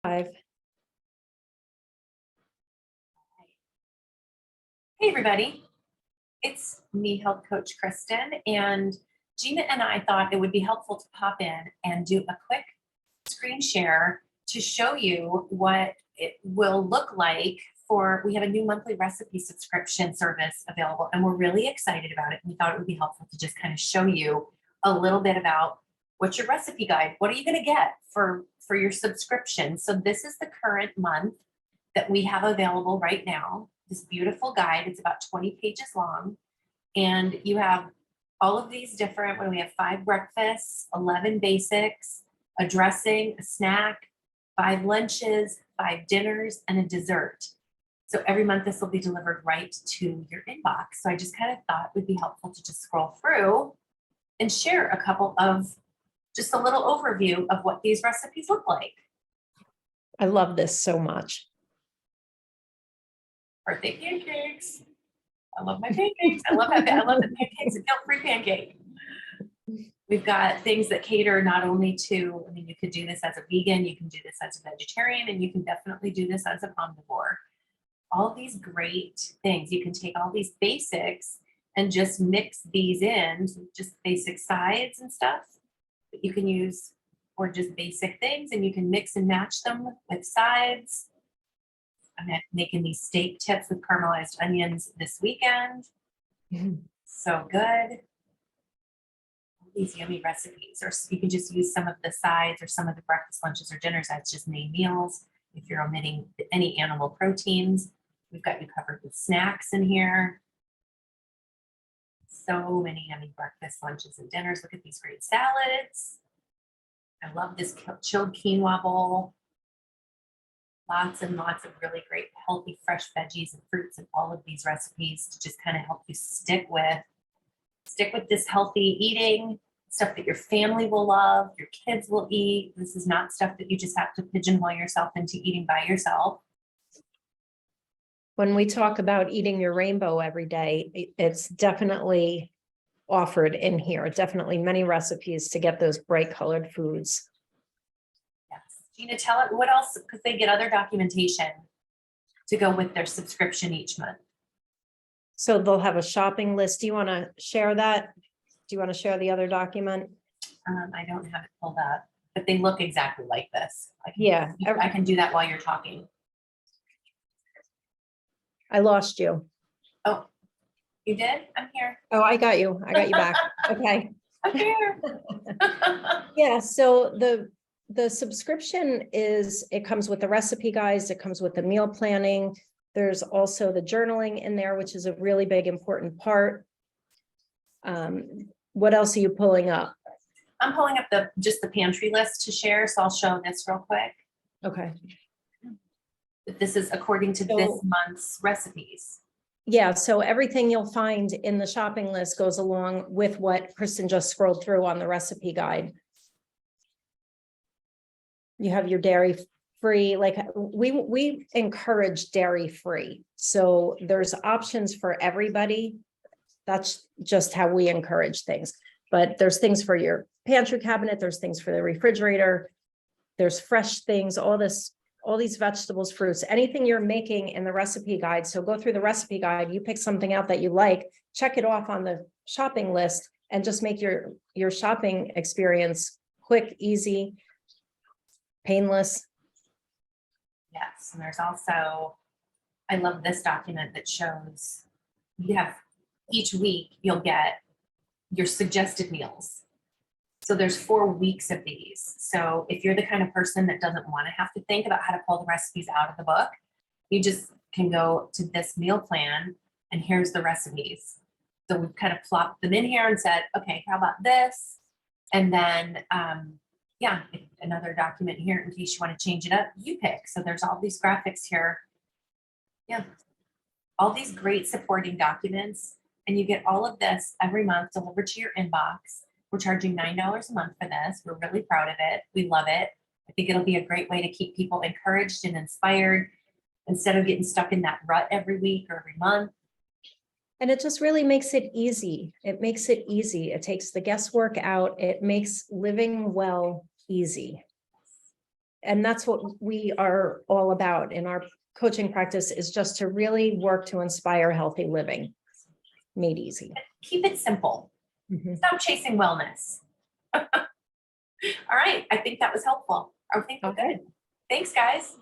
Five. Hey everybody, it's me, health coach Kristen, and Gina and I thought it would be helpful to pop in and do a quick screen share to show you what it will look like we have a new monthly recipe subscription service available, and we're really excited about it. We thought it would be helpful to just kind of show you a little bit about what's your recipe guide, what are you going to get for your subscription. So this is the current month that we have available right now. This beautiful guide, it's about 20 pages long, and you have all of these different, when we have 5 breakfasts, 11 basics, a dressing, a snack, 5 lunches, 5 dinners, and a dessert. So every month this will be delivered right to your inbox. So I just kind of thought it would be helpful to just scroll through and share a couple of, just a little overview of what these recipes look like. I love this so much. Birthday pancakes. I love my pancakes. I love the pancakes, a guilt-free pancake. We've got things that cater not only to, I mean, you could do this as a vegan, you can do this as a vegetarian, and you can definitely do this as an omnivore. All these great things. You can take all these basics and just mix these in, so just basic sides and stuff that you can use, or just basic things, and you can mix and match them with sides. I'm making these steak tips with caramelized onions this weekend. So good. All these yummy recipes, or you can just use some of the sides or some of the breakfast, lunches, or dinners as just main meals. If you're omitting any animal proteins, we've got you covered with snacks in here. So many yummy breakfast, lunches, and dinners. Look at these great salads. I love this chilled quinoa bowl. Lots and lots of really great healthy fresh veggies and fruits in all of these recipes to just kind of help you stick with this healthy eating, stuff that your family will love, your kids will eat. This is not stuff that you just have to pigeonhole yourself into eating by yourself. When we talk about eating your rainbow every day, it's definitely offered in here. Definitely many recipes to get those bright colored foods. Yes. Gina, tell it what else, because they get other documentation to go with their subscription each month. So they'll have a shopping list. Do you want to share that? Do you want to share the other document? I don't have it pulled up, but they look exactly like this. Yeah. I can do that while you're talking. I lost you. Oh, you did? I'm here. Oh, I got you. I got you back. Okay. I'm here. Yeah. So the subscription it comes with the recipe guides. It comes with the meal planning. There's also the journaling in there, which is a really big, important part. What else are you pulling up? I'm pulling up just the pantry list to share. So I'll show this real quick. Okay. This is according to this month's recipes. Yeah, so everything you'll find in the shopping list goes along with what Kristen just scrolled through on the recipe guide. You have your dairy free, like we encourage dairy free. So there's options for everybody. That's just how we encourage things. But there's things for your pantry cabinet, there's things for the refrigerator, there's fresh things, all these vegetables, fruits, anything you're making in the recipe guide. So go through the recipe guide, you pick something out that you like, check it off on the shopping list, and just make your shopping experience quick, easy, painless. Yes, and there's also, I love this document that shows you have each week you'll get your suggested meals. So there's 4 weeks of these. So if you're the kind of person that doesn't want to have to think about how to pull the recipes out of the book, you just can go to this meal plan and here's the recipes. So we've kind of plopped them in here and said, okay, how about this? And then, yeah, another document here in case you want to change it up, you pick. So there's all these graphics here. Yeah, all these great supporting documents, and you get all of this every month delivered to your inbox. We're charging $9 a month for this. We're really proud of it. We love it. I think it'll be a great way to keep people encouraged and inspired instead of getting stuck in that rut every week or every month. And it just really makes it easy. It makes it easy. It takes the guesswork out. It makes living well easy. And that's what we are all about in our coaching practice, is just to really work to inspire healthy living, made easy. Keep it simple. Mhm. Stop chasing wellness. All right. I think that was helpful. I think we're Okay. good. Thanks, guys.